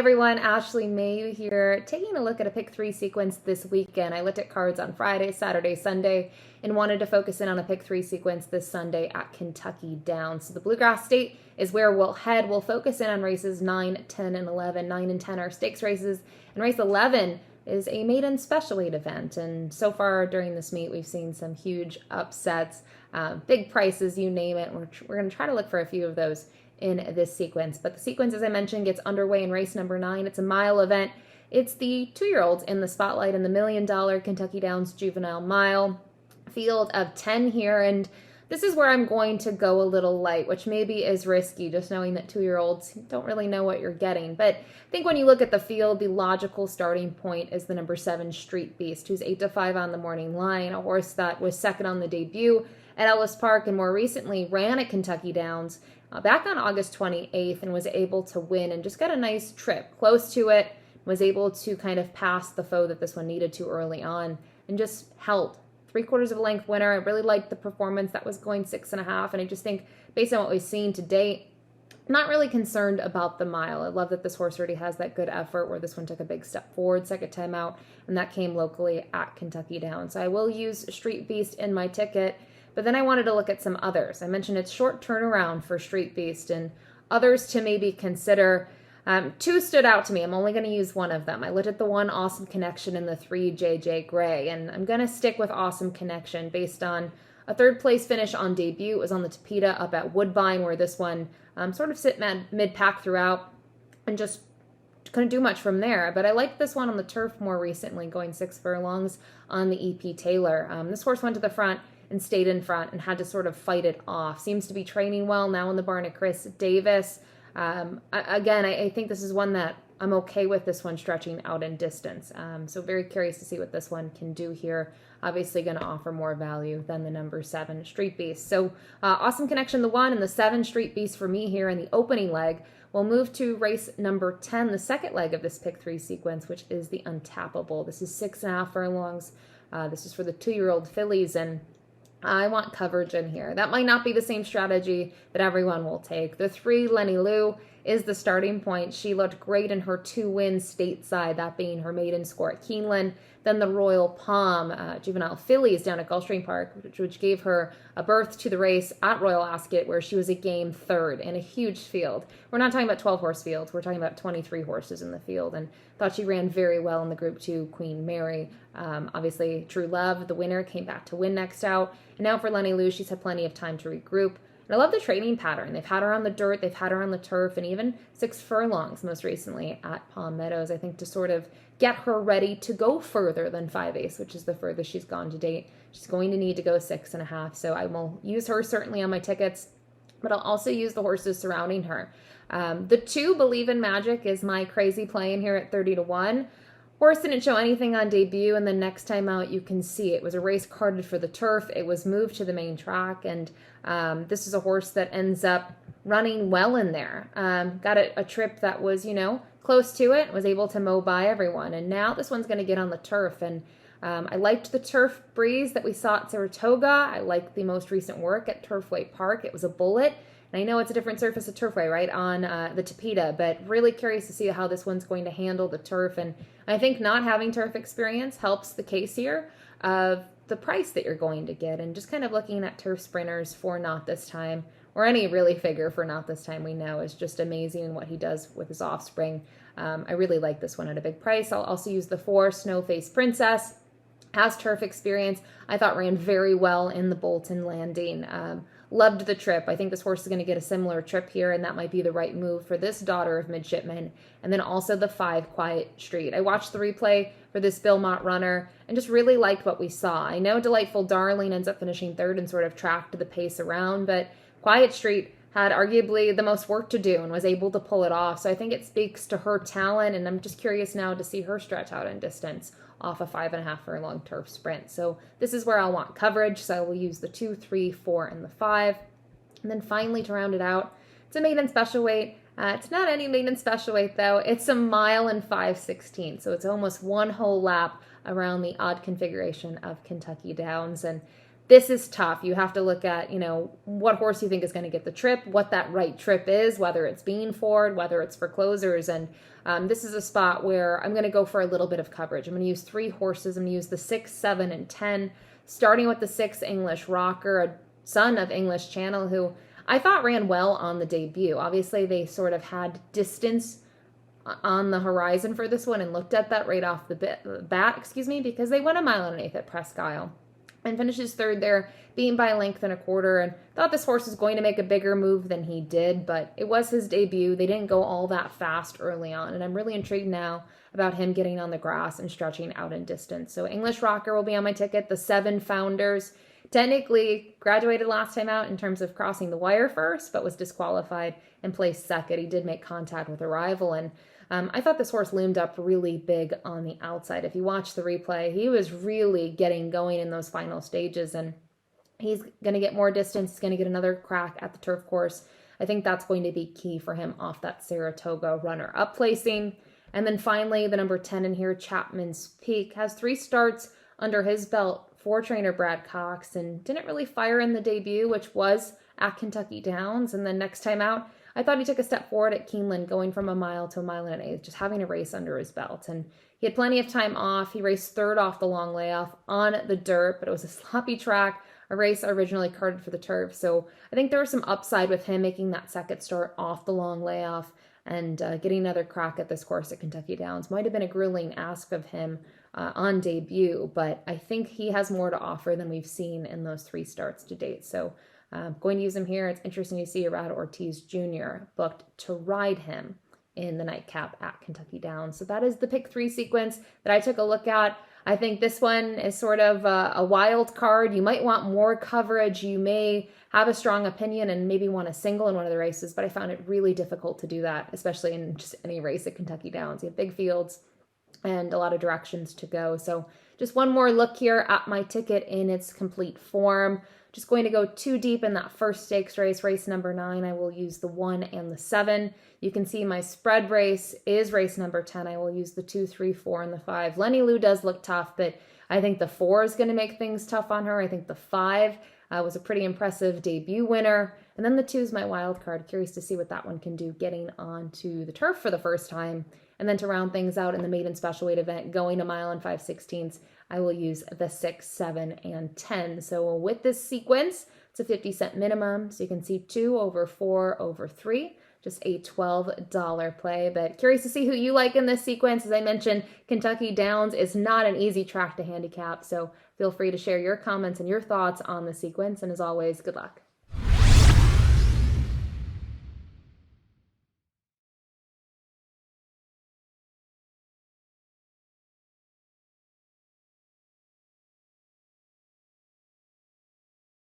everyone, Ashley Mailloux here, taking a look at a pick 3 sequence this weekend. I looked at cards on Friday, Saturday, Sunday, and wanted to focus in on a pick 3 sequence this Sunday at Kentucky Downs. So the Bluegrass State is where we'll head. We'll focus in on races 9, 10, and 11. 9 and 10 are stakes races, and race 11 is a maiden special weight event. And so far during this meet, we've seen some huge upsets, big prices, you name it. We're going to try to look for a few of those in this sequence. But the sequence, as I mentioned, gets underway in race number 9. It's a mile event. It's the 2-year-olds in the spotlight in the $1 million Kentucky Downs Juvenile Mile. Field of 10 here, and this is where I'm going to go a little light, which maybe is risky, just knowing that 2-year-olds don't really know what you're getting. But I think when you look at the field, the logical starting point is the number 7 Street Beast, who's 8-5 on the morning line, a horse that was second on the debut at Ellis Park and more recently ran at Kentucky Downs back on August 28th and was able to win and just got a nice trip close to it, was able to kind of pass the foe that this one needed to early on and just held. 3/4 of a length winner. I really liked the performance. That was going 6.5, and I just think based on what we've seen to date, not really concerned about the mile. I love that this horse already has that good effort where this one took a big step forward, second time out, and that came locally at Kentucky Downs. So I will use Street Beast in my ticket, but then I wanted to look at some others. I mentioned it's short turnaround for Street Beast and others to maybe consider. 2 stood out to me. I'm only going to use one of them. I looked at the 1 Awesome Connection and the 3 JJ Gray, and I'm going to stick with Awesome Connection based on a 3rd place finish on debut. It was on the Tapeta up at Woodbine, where this one sort of sit mid-pack throughout and just couldn't do much from there. But I liked this one on the turf more recently, going 6 furlongs on the EP Taylor. This horse went to the front and stayed in front and had to sort of fight it off. Seems to be training well now in the barn at Chris Davis. Again, I think this is one that I'm okay with, this one stretching out in distance. So very curious to see what this one can do here. Obviously going to offer more value than the number 7 Street Beast. So Awesome Connection, the 1, and the 7 Street Beast for me here in the opening leg. We'll move to race number 10, the second leg of this pick 3 sequence, which is the Untappable. This is 6.5 furlongs. This is for the 2-year-old fillies, and I want coverage in here. That might not be the same strategy that everyone will take. The 3 Lenny Lou is the starting point. She looked great in her 2 wins stateside, that being her maiden score at Keeneland, then the Royal Palm Juvenile Fillies down at Gulfstream Park, which gave her a berth to the race at Royal Ascot, where she was a game 3rd in a huge field. We're not talking about 12-horse fields. We're talking about 23 horses in the field, and thought she ran very well in the Group 2 Queen Mary. Obviously, True Love, the winner, came back to win next out. And now for Lenny Lou, she's had plenty of time to regroup. And I love the training pattern. They've had her on the dirt, they've had her on the turf, and even 6 furlongs most recently at Palm Meadows, I think, to sort of get her ready to go further than 5/8, which is the furthest she's gone to date. She's going to need to go 6.5, so I will use her certainly on my tickets, but I'll also use the horses surrounding her. The 2 Believe in Magic is my crazy play in here at 30-1. Horse didn't show anything on debut, and then next time out you can see it was a race carded for the turf. It was moved to the main track, and this is a horse that ends up running well in there. Got a trip that was, close to it, was able to mow by everyone, and now this one's going to get on the turf. And I liked the turf breeze that we saw at Saratoga. I liked the most recent work at Turfway Park. It was a bullet. And I know it's a different surface at Turfway, right, on the Tapeta, but really curious to see how this one's going to handle the turf. And I think not having turf experience helps the case here of the price that you're going to get. And just kind of looking at turf sprinters for Not This Time, or any really figure for Not This Time, we know is just amazing in what he does with his offspring. I really like this one at a big price. I'll also use the 4 Snowface Princess. Has turf experience. I thought ran very well in the Bolton Landing. Loved the trip. I think this horse is going to get a similar trip here, and that might be the right move for this daughter of midshipmen. And then also the 5 Quiet Street. I watched the replay for this Bill Mott runner and just really liked what we saw. I know Delightful Darling ends up finishing 3rd and sort of tracked the pace around, but Quiet Street had arguably the most work to do and was able to pull it off. So I think it speaks to her talent, and I'm just curious now to see her stretch out in distance off a 5.5 furlong turf sprint. So this is where I'll want coverage, so I will use the 2, 3, 4, and the 5. And then finally, to round it out, it's a maiden special weight. It's not any maiden special weight, though. It's a 1 mile and 5/16, so it's almost 1 whole lap around the odd configuration of Kentucky Downs. And this is tough. You have to look at, what horse you think is going to get the trip, what that right trip is, whether it's being forward, whether it's for closers. And this is a spot where I'm going to go for a little bit of coverage. I'm going to use 3 horses. I'm going to use the 6, 7, and 10, starting with the 6 English Rocker, a son of English Channel, who I thought ran well on the debut. Obviously, they sort of had distance on the horizon for this one and looked at that right off the bat, because they went 1.125 miles at Presque Isle and finishes 3rd there, being by a length and a quarter, and thought this horse was going to make a bigger move than he did, but it was his debut. They didn't go all that fast early on, and I'm really intrigued now about him getting on the grass and stretching out in distance. So English Rocker will be on my ticket. The 7 Founders technically graduated last time out in terms of crossing the wire first, but was disqualified and placed 2nd. He did make contact with a rival, and I thought this horse loomed up really big on the outside. If you watch the replay, he was really getting going in those final stages, and he's going to get more distance. He's going to get another crack at the turf course. I think that's going to be key for him off that Saratoga runner-up placing. And then finally, the number 10 in here, Chapman's Peak, has 3 starts under his belt for trainer Brad Cox, and didn't really fire in the debut, which was at Kentucky Downs. And then next time out, I thought he took a step forward at Keeneland, going from 1 mile to 1.125 miles, just having a race under his belt. And he had plenty of time off. He raced 3rd off the long layoff on the dirt, but it was a sloppy track, a race originally carded for the turf. So I think there was some upside with him making that 2nd start off the long layoff and getting another crack at this course at Kentucky Downs. Might have been a grueling ask of him on debut, but I think he has more to offer than we've seen in those 3 starts to date. So I'm going to use him here. It's interesting to see Irad Ortiz Jr. booked to ride him in the nightcap at Kentucky Downs. So that is the pick 3 sequence that I took a look at. I think this one is sort of a wild card. You might want more coverage. You may have a strong opinion and maybe want a single in one of the races, but I found it really difficult to do that, especially in just any race at Kentucky Downs. You have big fields and a lot of directions to go. So just one more look here at my ticket in its complete form. Just going to go too deep in that first stakes race, race number 9. I will use the 1 and the 7. You can see my spread race is race number 10. I will use the 2, 3, 4, and the 5. Lenny Lou does look tough, but I think the 4 is going to make things tough on her. I think the 5 was a pretty impressive debut winner. And then the 2 is my wild card. Curious to see what that one can do getting onto the turf for the first time. And then to round things out in the maiden special weight event, going 1 mile and 5/16, I will use the 6, 7, and 10. So with this sequence, it's a 50-cent minimum. So you can see 2 over 4 over 3, just a $12 play. But curious to see who you like in this sequence. As I mentioned, Kentucky Downs is not an easy track to handicap. So feel free to share your comments and your thoughts on the sequence. And as always, good luck.